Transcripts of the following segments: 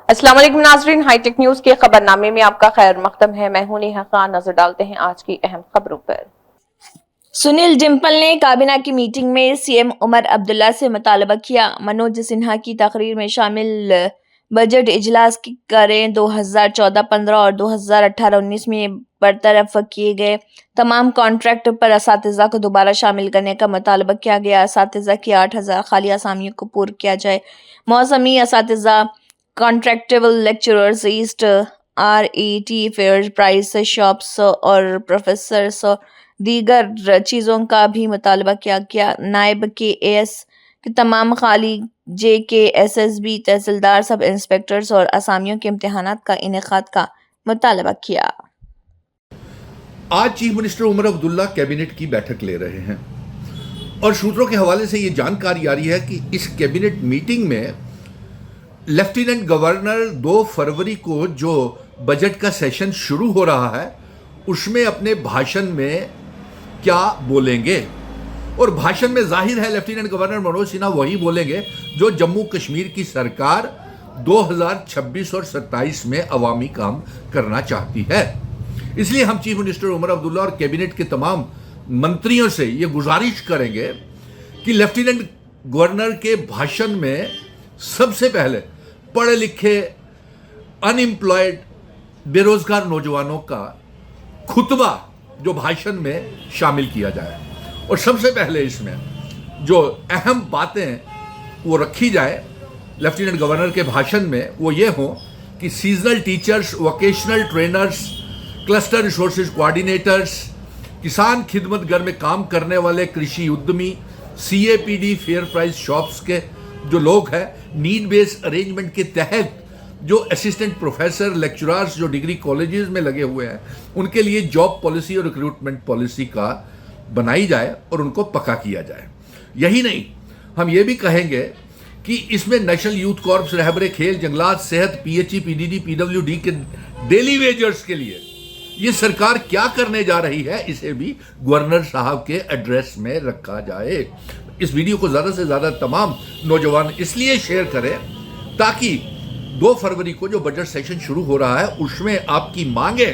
अस्सलाम वालेकुम नाज़रीन, हाईटेक न्यूज के खबरनामे में आपका खैर मकदम है। मैं हूं नेहा खान। नजर डालते हैं आज की अहम खबरों पर। सुनील डिंपल ने काबीना की मीटिंग में सीएम उमर अब्दुल्ला से मुतालबा किया। मनोज सिन्हा की तकरीर में शामिल बजट इजलास करें 2014-15 और 2018-19 में बरतरफ किए गए तमाम कॉन्ट्रैक्ट पर असातिज़ा को दोबारा शामिल करने का मुतालबा किया गया। असातिज़ा की 8,000 खाली असामियों को पूरा किया जाए। मौसमी असातिज़ा, contractable lecturers, east RET fair price shops और प्रोफेसर्स और दीगर चीज़ों का भी मुतालबा किया गया। नायब KAS के तमाम खाली JK, SSB, तहसीलदार, सब इंस्पेक्टर्स और असामियों के इम्तिहानात का इनेकाद का मुतालबा किया। आज chief minister Omar Abdullah cabinet की बैठक ले रहे हैं और सूत्रों के हवाले से ये जानकारी आ रही है कि इस कैबिनेट मीटिंग में लेफ्टिनेंट गवर्नर 2 फरवरी को जो बजट का सेशन शुरू हो रहा है उसमें अपने भाषण में क्या बोलेंगे। और भाषण में जाहिर है लेफ्टिनेंट गवर्नर मनोज सिन्हा वही बोलेंगे जो जम्मू कश्मीर की सरकार 2026 और 27 में अवामी काम करना चाहती है। इसलिए हम चीफ मिनिस्टर उमर अब्दुल्ला और कैबिनेट के तमाम मंत्रियों से ये गुजारिश करेंगे कि लेफ्टिनेंट गवर्नर के भाषण में सबसे पहले पढ़े लिखे, अनएम्प्लॉयड, बेरोजगार नौजवानों का खुतबा जो भाषण में शामिल किया जाए और सबसे पहले इसमें जो अहम बातें वो रखी जाए लेफ्टिनेंट गवर्नर के भाषण में वो ये हो कि seasonal teachers, vocational trainers, cluster resources coordinators, किसान खिदमतगर में काम करने वाले कृषि उद्यमी, CAPD फेयर प्राइस शॉप्स के जो लोग हैं, नीड बेस्ड अरेंजमेंट के तहत जो असिस्टेंट प्रोफेसर, लेक्चरर्स जो डिग्री कॉलेजेस में लगे हुए हैं उनके लिए जॉब पॉलिसी और रिक्रूटमेंट पॉलिसी का बनाई जाए और उनको पक्का किया जाए। यही नहीं, हम ये भी कहेंगे कि इसमें नेशनल यूथ कॉर्प्स, रहबरे खेल, जंगलात, सेहत, PHE, PDD, PWD के डेली वेजर्स के लिए ये सरकार क्या करने जा रही है इसे भी गवर्नर साहब के एड्रेस में रखा जाए। इस वीडियो को ज़्यादा से ज़्यादा तमाम नौजवान इसलिए शेयर करें ताकि 2 फरवरी को जो बजट सेशन शुरू हो रहा है उसमें आपकी मांगे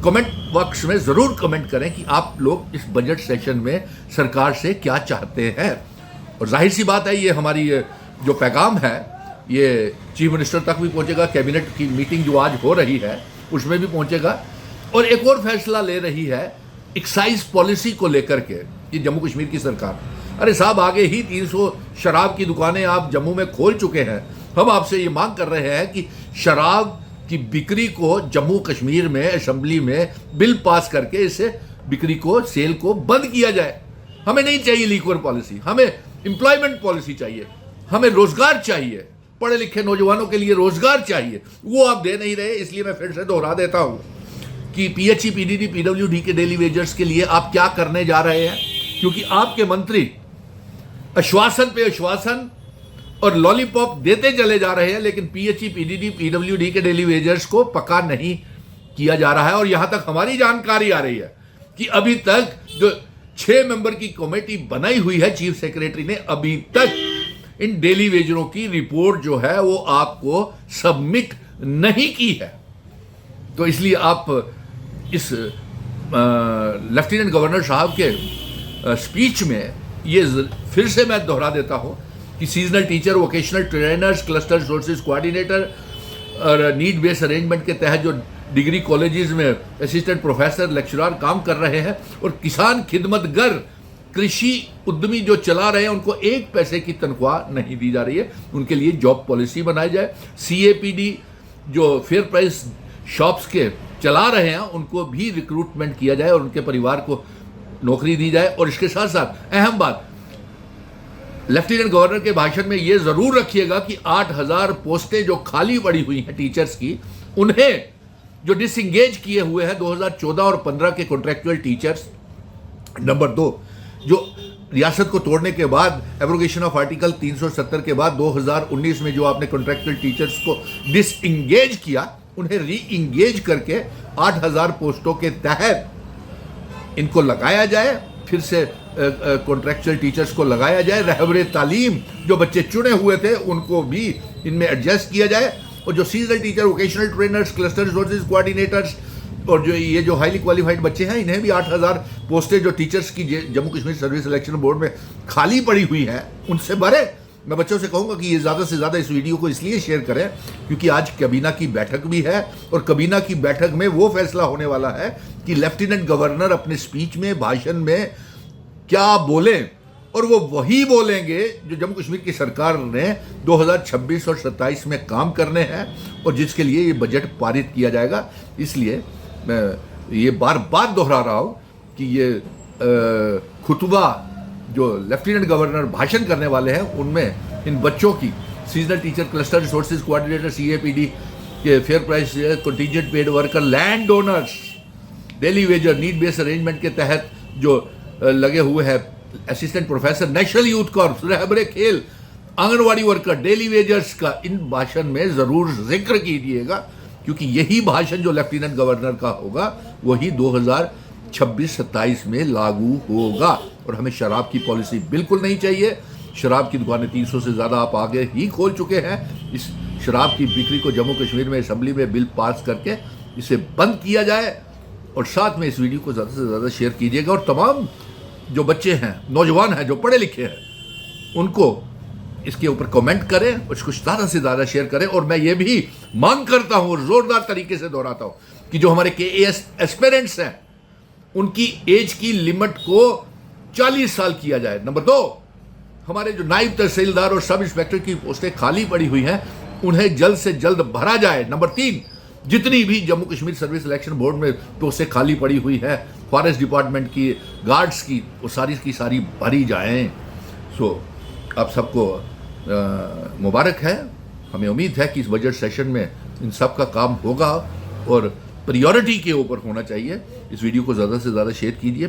कमेंट बॉक्स में ज़रूर कमेंट करें कि आप लोग इस बजट सेशन में सरकार से क्या चाहते हैं। और जाहिर सी बात है ये हमारी जो पैगाम है ये चीफ मिनिस्टर तक भी पहुंचेगा। कैबिनेट की मीटिंग जो आज हो रही है उसमें भी पहुंचेगा। और एक और फैसला ले रही है एक्साइज पॉलिसी को लेकर के ये जम्मू कश्मीर की सरकार। अरे साहब, आगे ही 300 शराब की दुकानें आप जम्मू में खोल चुके हैं। हम आपसे ये मांग कर रहे हैं कि शराब की बिक्री को जम्मू कश्मीर में असेंबली में बिल पास करके इसे बिक्री को, सेल को बंद किया जाए। हमें नहीं चाहिए लिक्वर पॉलिसी, हमें एम्प्लॉयमेंट पॉलिसी चाहिए, हमें रोजगार चाहिए, पढ़े लिखे नौजवानों के लिए रोजगार चाहिए। वो आप दे नहीं रहे। इसलिए मैं फिर से दोहरा देता हूं कि PHE, PDD, PWD के डेली वेजर्स के लिए आप क्या करने जा रहे हैं, क्योंकि आपके मंत्री आश्वासन पे आश्वासन और लॉलीपॉप देते चले जा रहे हैं, लेकिन PHE, PDD, PWD के डेली वेजर्स को पक्का नहीं किया जा रहा है। और यहां तक हमारी जानकारी आ रही है कि अभी तक जो 6 मेंबर की कमेटी बनाई हुई है चीफ सेक्रेटरी ने, अभी तक इन डेली वेजरों की रिपोर्ट जो है वो आपको सबमिट नहीं की है। तो इसलिए आप इस लेफ्टिनेंट गवर्नर साहब के स्पीच में ये फिर से मैं दोहरा देता हूं कि seasonal teacher, vocational trainers, cluster resources coordinator और नीड बेस्ड अरेंजमेंट के तहत जो डिग्री कॉलेजेस में असिस्टेंट प्रोफेसर, लेक्चरर काम कर रहे हैं और किसान खिदमतगर, कृषि उद्यमी जो चला रहे हैं उनको 1 पैसे की तनख्वाह नहीं दी जा रही है, उनके लिए जॉब पॉलिसी बनाई जाए। CAPD जो फेयर प्राइस शॉप्स के चला रहे हैं उनको भी रिक्रूटमेंट किया जाए और उनके परिवार को नौकरी दी जाए। और इसके साथ साथ अहम बात, लेफ्टिनेंट गवर्नर के भाषण में यह जरूर रखिएगा कि 8,000 पोस्टें जो खाली पड़ी हुई हैं टीचर्स की, उन्हें जो डिसएंगेज किए हुए हैं 2014 और 15 के कॉन्ट्रैक्चुअल टीचर्स। नंबर 2, जो रियासत को तोड़ने के बाद एब्रोगेशन ऑफ आर्टिकल 370 के बाद 2019 में जो आपने कॉन्ट्रैक्चुअल टीचर्स को डिसएंगेज किया, उन्हें री इंगेज करके 8,000 पोस्टों के तहत इनको लगाया जाए, फिर से कॉन्ट्रैक्चुअल टीचर्स को लगाया जाए। रहबरे तालीम जो बच्चे चुने हुए थे उनको भी इनमें एडजस्ट किया जाए और जो seasonal teacher, vocational trainers, cluster resources coordinators और जो ये जो हाईली क्वालिफाइड बच्चे हैं, इन्हें भी 8,000 पोस्टें जो टीचर्स की Jammu Kashmir service selection board में खाली पड़ी हुई हैं, उनसे भरे। मैं बच्चों से कहूँगा कि ये ज़्यादा से ज़्यादा इस वीडियो को इसलिए शेयर करें क्योंकि आज कैबिना की बैठक भी है और कैबिना की बैठक में वो फैसला होने वाला है कि लेफ्टिनेंट गवर्नर अपने स्पीच में, भाषण में क्या बोलें, और वो वही बोलेंगे जो जम्मू कश्मीर की सरकार ने 2026 और 27 में काम करने हैं और जिसके लिए ये बजट पारित किया जाएगा। इसलिए मैं ये बार बार दोहरा रहा हूँ कि ये खुतबा जो लेफ्टिनेंट गवर्नर भाषण करने वाले हैं उनमें इन बच्चों की seasonal teacher, cluster resources coordinator, CAPD के fair price contingent paid worker, land owners, daily wager, need based arrangement के तहत जो लगे हुए हैं, assistant professor, national youth corps, रहबरे खेल, आंगनवाड़ी वर्कर, डेली वेजर्स का इन भाषण में जरूर जिक्र कीजिएगा क्योंकि यही भाषण जो लेफ्टिनेंट गवर्नर का होगा वही 2026-27 में लागू होगा। और हमें शराब की पॉलिसी बिल्कुल नहीं चाहिए। शराब की दुकानें 300 से ज़्यादा आप आगे ही खोल चुके हैं। इस शराब की बिक्री को जम्मू कश्मीर में असेंबली में बिल पास करके इसे बंद किया जाए और साथ में इस वीडियो को ज़्यादा से ज़्यादा शेयर कीजिएगा और तमाम जो बच्चे हैं, नौजवान हैं, जो पढ़े लिखे हैं, उनको इसके ऊपर कमेंट करें और इसको ज़्यादा से ज़्यादा शेयर करें। और मैं ये भी मांग करता हूँ और ज़ोरदार तरीके से दोहराता हूँ कि जो हमारे KAS एस्पिरेंट्स हैं उनकी एज की लिमिट को 40 साल किया जाए। नंबर 2, हमारे जो नायब तहसीलदार और सब इंस्पेक्टर की पोस्टें खाली पड़ी हुई हैं उन्हें जल्द से जल्द भरा जाए। नंबर 3, जितनी भी Jammu Kashmir service selection board में पोस्टें खाली पड़ी हुई है फॉरेस्ट डिपार्टमेंट की, गार्ड्स की, वो सारी की सारी भरी जाएं। सो आप सबको मुबारक है। हमें उम्मीद है कि इस बजट सेशन में इन सब का काम होगा और प्रायोरिटी के ऊपर होना चाहिए। इस वीडियो को ज़्यादा से ज़्यादा शेयर कीजिए,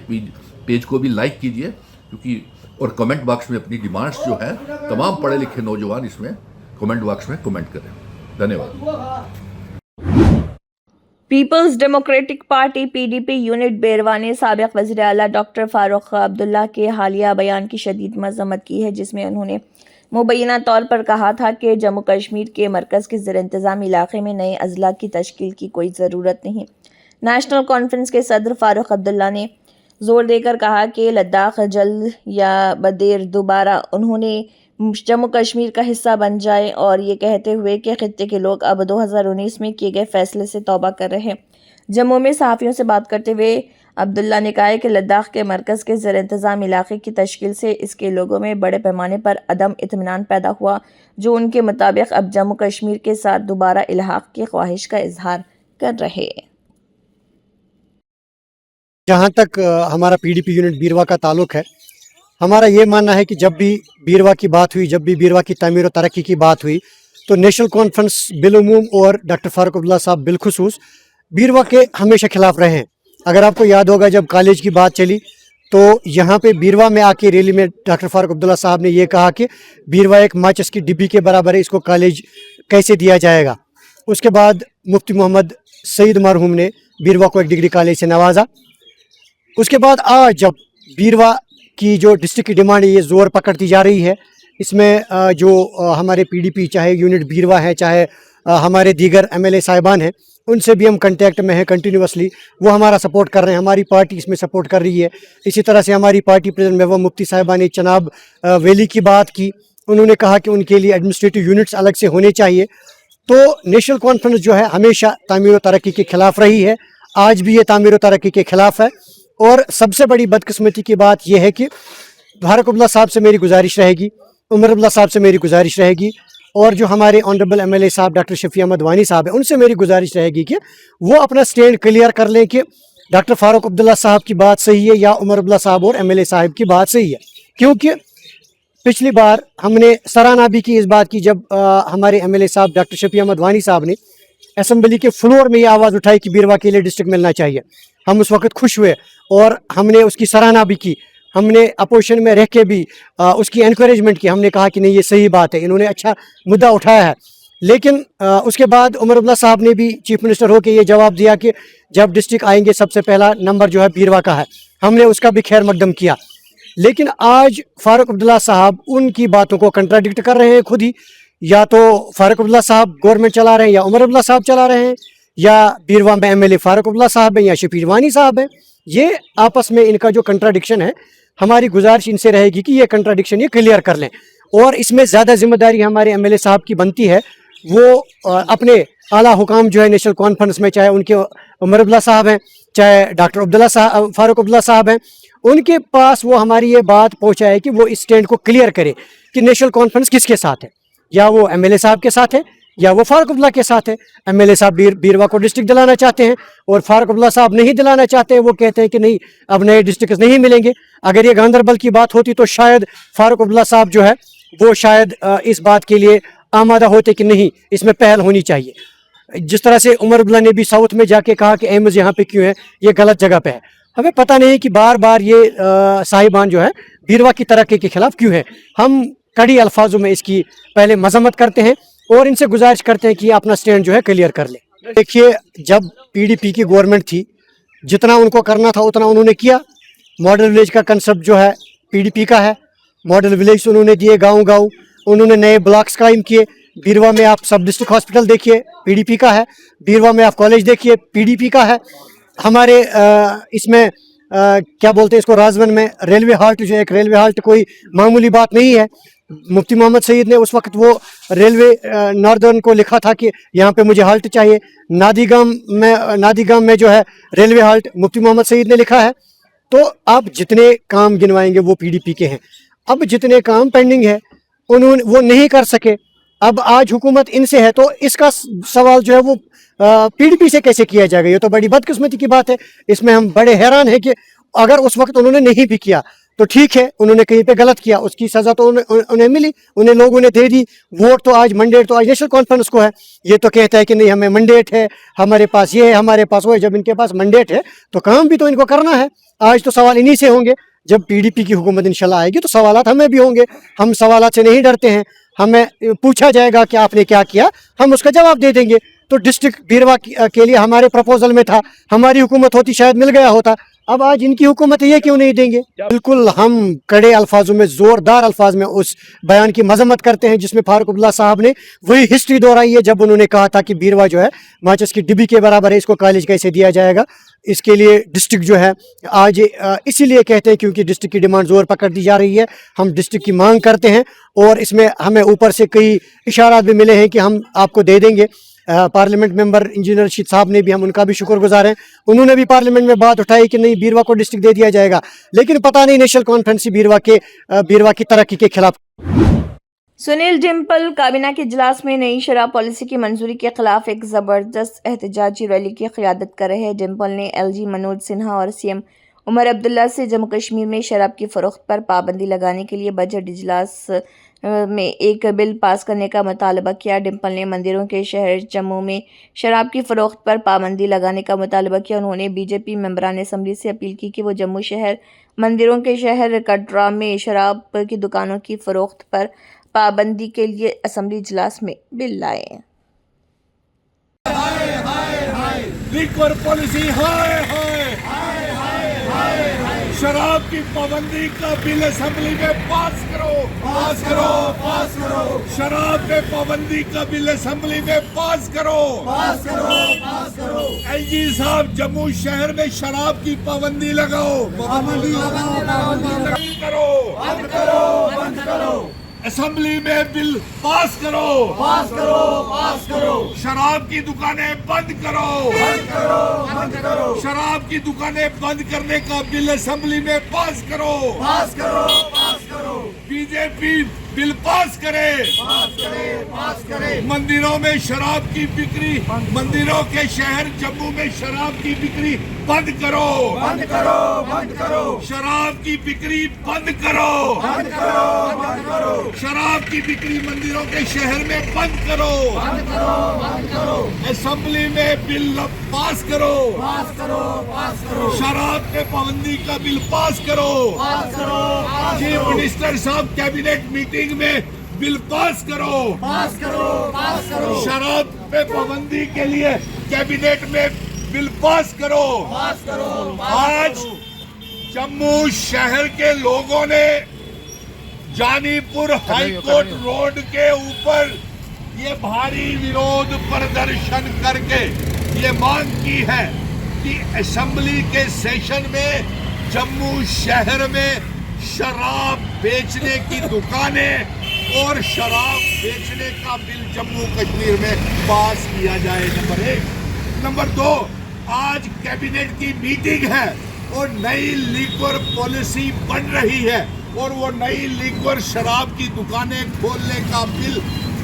पेज को भी लाइक कीजिए क्योंकि और कमेंट बॉक्स में अपनी डिमांड्स जो है तमाम पढ़े लिखे नौजवान इसमें कमेंट बॉक्स में कमेंट करें। धन्यवाद। Peoples democratic party PDP unit Beerwah ने साबिक वज़ीर आला डॉक्टर फारूक अब्दुल्ला के हालिया बयान की शदीद मज़म्मत की है, जिसमें उन्होंने मुबैना तौर पर कहा था कि जम्मू कश्मीर के मरकज़ के ज़ेर इंतज़ाम इलाक़े में नए अज़ला की तश्कील की कोई ज़रूरत नहीं। नेशनल कॉन्फ्रेंस के सदर फारूक अब्दुल्ला ने जोर देकर कहा कि लद्दाख जल्द या बदेर दोबारा उन्होंने जम्मू कश्मीर का हिस्सा बन जाए और ये कहते हुए कि खित्ते के लोग अब 2019 में किए गए फैसले से तौबा कर रहे हैं। जम्मू में सहाफ़ियों से बात करते हुए अब्दुल्ला ने कहा कि लद्दाख के मरकज़ के ज़ेर इंतज़ाम इलाक़े की तश्कील से इसके लोगों में बड़े पैमाने पर अदम इत्मीनान पैदा हुआ, जो उनके मुताबिक अब जम्मू कश्मीर के साथ दोबारा इल्हाक़ की ख्वाहिश का इजहार कर रहे हैं। जहाँ तक हमारा PDP यूनिट बीरवा का ताल्लुक़ है, हमारा ये मानना है कि जब भी बीरवा की बात हुई, जब भी बीरवा की तामीर और तरक्की की बात हुई, तो नेशनल कॉन्फ्रेंस बिलउमूम और डॉक्टर फारूक अब्दुल्ला साहब बिलखुसूस बीरवा के हमेशा खिलाफ रहे हैं। अगर आपको याद होगा जब कॉलेज की बात चली तो यहाँ पे बीरवा में आके रैली में डॉक्टर फारूक अब्दुल्ला साहब ने ये कहा कि बीरवा एक माचिस की डिब्बी के बराबर है, इसको कॉलेज कैसे दिया जाएगा। उसके बाद मुफ्ती मोहम्मद सईद मरहूम ने बीरवा को एक डिग्री कॉलेज से नवाजा। उसके बाद आज जब बीरवा की जो डिस्ट्रिक्ट की डिमांड है ये ज़ोर पकड़ती जा रही है, इसमें जो हमारे PDP चाहे यूनिट बीरवा है, चाहे हमारे दीगर MLA साहिबान हैं, उनसे भी हम कांटेक्ट में हैं कंटिन्यूसली। वो हमारा सपोर्ट कर रहे हैं, हमारी पार्टी इसमें सपोर्ट कर रही है। इसी तरह से हमारी पार्टी प्रेसिडेंट महबूबा मुफ्ती साहिबा ने चनाब वैली की बात की, उन्होंने कहा कि उनके लिए एडमिनिस्ट्रेटिव यूनिट्स अलग से होने चाहिए। तो नेशनल कॉन्फ्रेंस जो है हमेशा तामीर व तरक्की के ख़िलाफ़ रही है, आज भी ये तामीर व तरक्की के ख़िलाफ़ है। और सबसे बड़ी बदकिस्मती की बात यह है कि फारूक अब्दुल्ला साहब से मेरी गुजारिश रहेगी, उमर अब्दुल्ला साहब से मेरी गुजारिश रहेगी और जो हमारे ऑनरेबल MLA साहब डॉक्टर शफी अहमद वानी साहब है, उनसे मेरी गुजारिश रहेगी कि वो अपना स्टैंड क्लियर कर लें कि डॉक्टर फारूक अब्दुल्ला साहब की बात सही है या उमर अब्दुल्ला साहब और MLA साहब की बात सही है। क्योंकि पिछली बार हमने सराहना भी की इस बात की जब हमारे MLA साहब डॉक्टर शफी अहमद वानी साहब ने असम्बली के फ्लोर में ये आवाज़ उठाई कि बीरवा के लिए डिस्ट्रिक्ट मिलना चाहिए। हम उस वक्त खुश हुए और हमने उसकी सराहना भी की, हमने अपोजिशन में रह के भी उसकी एनकरेजमेंट की। हमने कहा कि नहीं ये सही बात है, इन्होंने अच्छा मुद्दा उठाया है। लेकिन उसके बाद उमर अब्दुल्ला साहब ने भी चीफ मिनिस्टर होकर ये जवाब दिया कि जब डिस्ट्रिक्ट आएंगे सबसे पहला नंबर जो है बीरवा का है। हमने उसका भी खैर मकदम किया। लेकिन आज फारूक अब्दुल्ला साहब उनकी बातों को कंट्राडिक्ट कर रहे हैं खुद ही। या तो फारूक अब्दुल्ला साहब गवर्नमेंट चला रहे हैं या उमर अब्दुल्ला साहब चला रहे हैं, या बीरवा में एमएलए फारूक अब्दुल्ला साहब हैं या शफीर वानी साहब हैं। ये आपस में इनका जो कंट्राडिक्शन है, हमारी गुजारिश इनसे रहेगी कि ये कंट्राडिक्शन ये क्लियर कर लें। और इसमें ज़्यादा जिम्मेदारी हमारे एमएलए साहब की बनती है, वो अपने आला हुकाम जो है नेशनल कॉन्फ्रेंस में, चाहे उनके उमर अब्दुल्ला साहब हैं, चाहे डॉक्टर अब्दुल्ला साहब फारूक अब्दुल्ला साहब हैं, उनके पास वो हमारी ये बात पहुँचाए कि वो इस स्टैंड को क्लियर करे कि नेशनल कॉन्फ्रेंस किसके साथ है, या वो एमएलए साहब के साथ है या वो फारूक अब्दुल्ला के साथ है। एमएलए साहब बीरवा को डिस्ट्रिक्ट दिलाना चाहते हैं और फारूक अब्दुल्ला साहब नहीं दिलाना चाहते हैं। वो कहते हैं कि नहीं, अब नए डिस्ट्रिक्ट नहीं मिलेंगे। अगर ये गांधरबल की बात होती तो शायद फारूक अब्दुल्ला साहब जो है वो शायद इस बात के लिए आमादा होते कि नहीं, इसमें पहल होनी चाहिए। जिस तरह से उमर अब्दुल्ला ने भी साउथ में जाके कहा कि एम्स यहाँ पे क्यों है, ये गलत जगह पे है। हमें पता नहीं कि बार बार ये साहिबान जो है बीरवा की तरक्की के खिलाफ क्यों है। हम कड़ी अल्फाजों में इसकी पहले मजम्मत करते हैं और इनसे गुजारिश करते हैं कि अपना स्टैंड जो है क्लियर कर ले। देखिए, जब पीडीपी की गवर्नमेंट थी, जितना उनको करना था उतना उन्होंने किया। मॉडल विलेज का कंसेप्ट जो है पीडीपी का है। मॉडल विलेज उन्होंने दिए गांव गांव, उन्होंने नए ब्लॉक्स कायम किए। बीरवा में आप सब डिस्ट्रिक्ट हॉस्पिटल देखिए, पीडीपी का है। बीरवा में आप कॉलेज देखिए, पीडीपी का है। हमारे इसमें क्या बोलते हैं इसको, राजवन में रेलवे हाल्ट जो है, एक रेलवे हाल्ट कोई मामूली बात नहीं है। मुफ्ती मोहम्मद सईद ने उस वक्त वो रेलवे नॉर्दर्न को लिखा था कि यहाँ पे मुझे हाल्ट चाहिए। नादीगाम में जो है रेलवे हाल्ट मुफ्ती मोहम्मद सईद ने लिखा है। तो आप जितने काम गिनवाएंगे वो पीडीपी के हैं। अब जितने काम पेंडिंग है उन्होंने वो नहीं कर सके। अब आज हुकूमत इनसे है तो इसका सवाल जो है वो पीडीपी से कैसे किया जाएगा। ये तो बड़ी बदकिस्मती की बात है। इसमें हम बड़े हैरान हैं कि अगर उस वक्त उन्होंने नहीं भी किया तो ठीक है, उन्होंने कहीं पे गलत किया, उसकी सजा तो उन्हें मिली, उन्हें लोगों ने दे दी। वोट तो आज, मंडेट तो आज नेशनल कॉन्फ्रेंस को है। ये तो कहता है कि नहीं, हमें मंडेट है, हमारे पास ये है, हमारे पास वो है। जब इनके पास मंडेट है तो काम भी तो इनको करना है। आज तो सवाल इन्हीं से होंगे। जब पीडीपी की हुकूमत इंशाल्लाह आएगी तो सवालात हमें भी होंगे। हम सवालात से नहीं डरते हैं। हमें पूछा जाएगा कि आपने क्या किया, हम उसका जवाब दे देंगे। तो डिस्ट्रिक्ट बीरवा के लिए हमारे प्रपोजल में था, हमारी हुकूमत होती शायद मिल गया होता। अब आज इनकी हुकूमत है, ये क्यों नहीं देंगे। बिल्कुल हम कड़े अल्फाजों में, जोरदार अल्फाज में उस बयान की मजम्मत करते हैं जिसमें फारूक अब्दुल्ला साहब ने वही हिस्ट्री दोहराई है जब उन्होंने कहा था कि बीरवा जो है माचिस की डिब्बी के बराबर है, इसको कॉलेज कैसे दिया जाएगा। इसके लिए डिस्ट्रिक्ट जो है आज इसीलिए कहते हैं क्योंकि डिस्ट्रिक्ट की डिमांड जोर पकड़ दी जा रही है। हम डिस्ट्रिक्ट की मांग करते हैं और इसमें हमें ऊपर से कई इशारात भी मिले हैं कि हम आपको दे देंगे। पार्लियामेंट मेंबर इंजीनियर रशीद साहब ने भी, हम उनका भी शुक्रगुजार हैं, उन्होंने भी पार्लियामेंट में बात उठाई कि नहीं, बीरवा को डिस्ट्रिक्ट दे दिया जाएगा। लेकिन पता नहीं नेशनल कॉन्फ्रेंस बीरवा की तरक्की के खिलाफ। सुनील डिम्पल काबीना के इजलास में नई शराब पॉलिसी की मंजूरी के खिलाफ एक जबरदस्त एहतजाजी रैली की क़ियादत कर रहे डिम्पल ने एलजी मनोज सिन्हा और सीएम उमर अब्दुल्ला से जम्मू कश्मीर में शराब की फ़रोख्त पर पाबंदी लगाने के लिए बजट इजलास में एक बिल पास करने का मुतालबा किया। डिम्पल ने मंदिरों के शहर जम्मू में शराब की फ़रोख्त पर पाबंदी लगाने का मुतालबा किया। उन्होंने बीजेपी मेंबरान असम्बली से अपील की कि वो जम्मू शहर, मंदिरों के शहर कटरा में शराब की दुकानों की फ़रोख्त पर पाबंदी के लिए असम्बली इजलास में बिल लाए। लिक्वर पॉलिसी हाय हाय, शराब की पाबंदी का बिल असेंबली में पास करो, पास करो, पास करो। शराब पे पाबंदी का बिल असेंबली में पास करो, पास करो, पास करो। एलजी साहब, जम्मू शहर में शराब की पाबंदी लगाओ, पाबंदी लगाओ, पाबंदी करो, बंद करो, बंद करो। असेंबली में बिल पास करो, पास करो, पास करो। शराब की दुकानें बंद करो, बंद करो, बंद करो। शराब की दुकानें बंद करने का बिल असेंबली में पास करो, पास करो, पास करो। बीजेपी बिल पास करे, पास करे, पास करे। मंदिरों में शराब की बिक्री, मंदिरों के शहर जम्मू में शराब की बिक्री बंद करो, बंद करो, बंद करो। शराब की बिक्री बंद करो, बंद करो, बंद करो। शराब की बिक्री मंदिरों के शहर में बंद करो, बंद करो, बंद करो। असेंबली में बिल पास करो, पास करो, पास करो। शराब पे पाबंदी का बिल पास करो, पास करो। चीफ मिनिस्टर साहब कैबिनेट मीटिंग में बिल पास करो, पास करो, पास करो। शराब पे पाबंदी के लिए कैबिनेट में बिल पास करो, पास करो। आज जम्मू शहर के लोगों ने जानीपुर हाई कोर्ट रोड के ऊपर ये भारी विरोध प्रदर्शन करके ये मांग की है कि असेंबली के सेशन में जम्मू शहर में शराब बेचने की दुकानें और शराब बेचने का बिल जम्मू कश्मीर में पास किया जाए, नंबर 1। नंबर 2, आज कैबिनेट की मीटिंग है और नई लिक्वर पॉलिसी बन रही है और वो नई लिक्वर शराब की दुकानें खोलने का बिल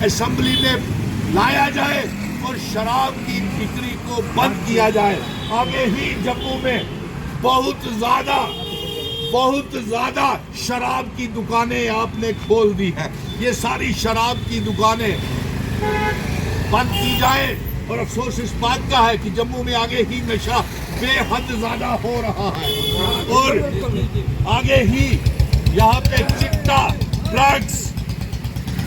असेंबली में लाया जाए और शराब की बिक्री को बंद किया जाए। आगे ही जम्मू में बहुत ज्यादा शराब की दुकानें आपने खोल दी हैं। ये सारी शराब की दुकानें बंद की जाए और अफसोस इस बात का है कि जम्मू में आगे ही नशा बेहद ज्यादा हो रहा है और आगे ही यहाँ पे चिट्टा ड्रग्स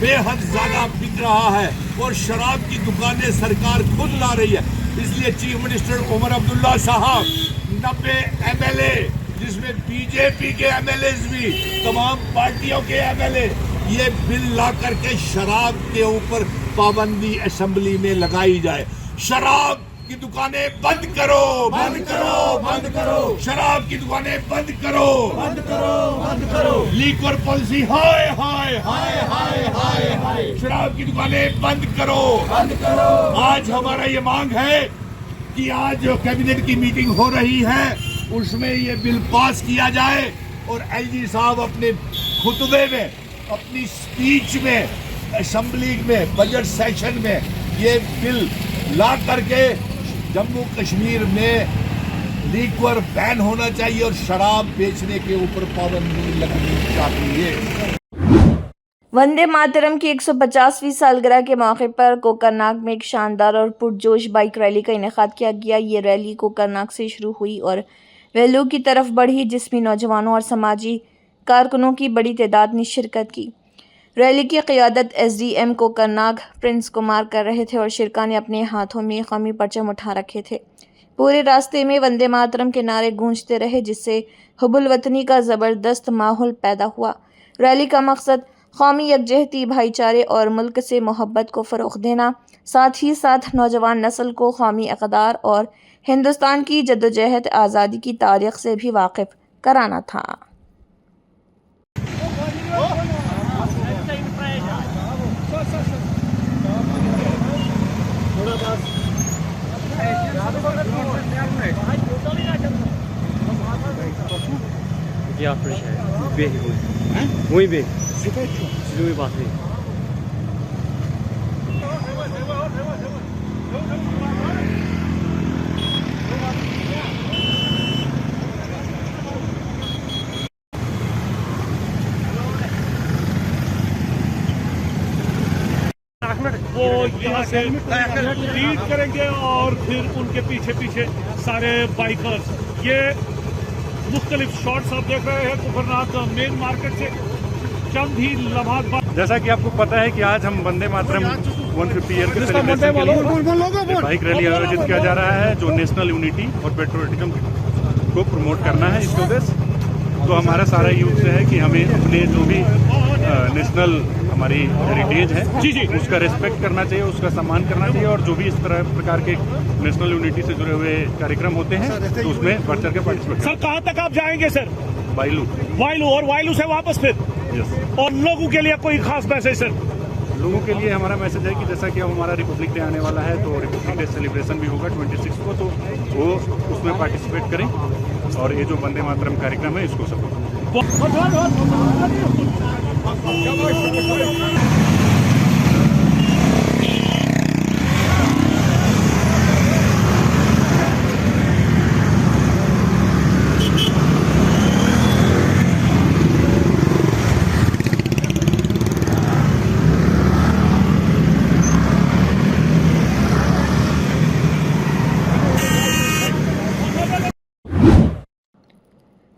बेहद ज्यादा बिक रहा है और शराब की दुकानें सरकार खुद ला रही है। इसलिए चीफ मिनिस्टर उमर अब्दुल्ला साहब 90 एमएलए, जिसमें बीजेपी के एमएलए भी, तमाम पार्टियों के एमएलए, ये बिल ला करके शराब के ऊपर पाबंदी असेंबली में लगाई जाए। शराब की दुकानें बंद करो, बंद करो, बंद करो, शराब की दुकानें बंद करो, बंद करो, बंद करो, लिक्वर पॉलिसी हाय हाय हाय हाय हाय हाय, शराब की दुकानें बंद करो, बंद करो। आज हमारा ये मांग है कि आज जो कैबिनेट की मीटिंग हो रही है उसमें ये बिल पास किया जाए और एलजी साहब अपने खुतबे में, अपनी स्पीच में, असेंबली में, बजट सेशन में ये बिल ला करके जम्मू कश्मीर में लिक्वर बैन होना चाहिए और शराब बेचने के ऊपर पाबंदी लगनी चाहिए। वंदे मातरम की 150वीं सालगिरह के मौके पर कोकरनाग में एक शानदार और पुरजोश बाइक रैली का इनेकाद किया गया। ये रैली कोकरनाग से शुरू हुई और वेलू की तरफ बढ़ी, जिसमें नौजवानों और समाजी कारकुनों की बड़ी तादाद ने शिरकत की। रैली की क़ियादत एसडीएम कोकरनाग प्रिंस कुमार कर रहे थे और शिरका ने अपने हाथों में कौमी परचम उठा रखे थे। पूरे रास्ते में वंदे मातरम के नारे गूंजते रहे, जिससे हुब्बुल वतनी का ज़बरदस्त माहौल पैदा हुआ। रैली का मकसद कौमी यकजहती, भाईचारे और मुल्क से मोहब्बत को फ़रोग़ देना, साथ ही साथ नौजवान नस्ल को कौमी अक़दार और हिंदुस्तान की जद्दोजहद आज़ादी की तारीख़ से भी वाकिफ़ कराना था। Ya fresh है बे वही बे सिलोई बात है। वो यहाँ से लीड करेंगे और फिर उनके पीछे पीछे सारे बाइकर्स। ये मुख्तलिफ शॉट्स आप देख रहे हैं कोकरनाग मेन मार्केट से चंद ही लम्हात बाद। जैसा कि आपको पता है कि आज हम वंदे मातरम 150 ईयर के सेलिब्रेशन के लिए बाइक रैली आयोजित किया जा रहा है, जो नेशनल यूनिटी और पेट्रियोटिज्म को प्रमोट करना है इसके उद्देश्य। तो हमारा सारा यूथ से है कि हमें अपने जो भी नेशनल हमारी हेरिटेज है जी जी उसका रिस्पेक्ट करना चाहिए, उसका सम्मान करना चाहिए और जो भी इस तरह प्रकार के नेशनल यूनिटी से जुड़े हुए कार्यक्रम होते हैं तो उसमें बढ़ चढ़ के पार्टिसिपेट सर। कहाँ तक आप जाएंगे सर? वाइलू और वाइलू से वापस फिर? यस। और लोगों के लिए कोई खास मैसेज सर? लोगों के लिए हमारा मैसेज है कि जैसा कि अब हमारा रिपब्लिक डे आने वाला है तो रिपब्लिक डे सेलिब्रेशन भी होगा 26 को, तो वो उसमें पार्टिसिपेट करें और ये जो वंदे मातरम कार्यक्रम है इसको सपोर्ट करें।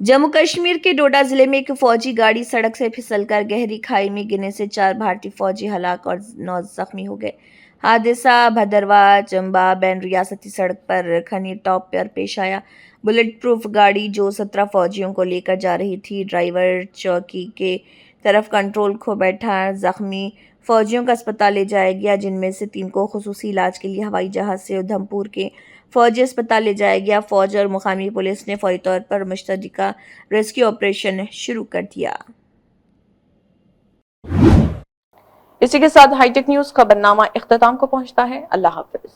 जम्मू कश्मीर के डोडा जिले में एक फौजी गाड़ी सड़क से फिसलकर गहरी खाई में गिरने से 4 भारतीय फौजी हलाक और 9 जख्मी हो गए। हादसा भदरवा चंबा बैन रियासती सड़क पर खनी टॉप पर पेश आया। बुलेट प्रूफ गाड़ी जो 17 फौजियों को लेकर जा रही थी, ड्राइवर चौकी के तरफ कंट्रोल खो बैठा जख्मी फौजियों का अस्पताल ले जाया गया, जिनमें से 3 को खुसूसी इलाज के लिए हवाई जहाज से उधमपुर के फौजी अस्पताल ले जाया गया। फौज और मुकामी पुलिस ने फौरी तौर पर मुश्तरका रेस्क्यू ऑपरेशन शुरू कर दिया। इसी के साथ हाईटेक न्यूज़ खबरनामा इख्तिताम को पहुंचता है। अल्लाह हाफिज।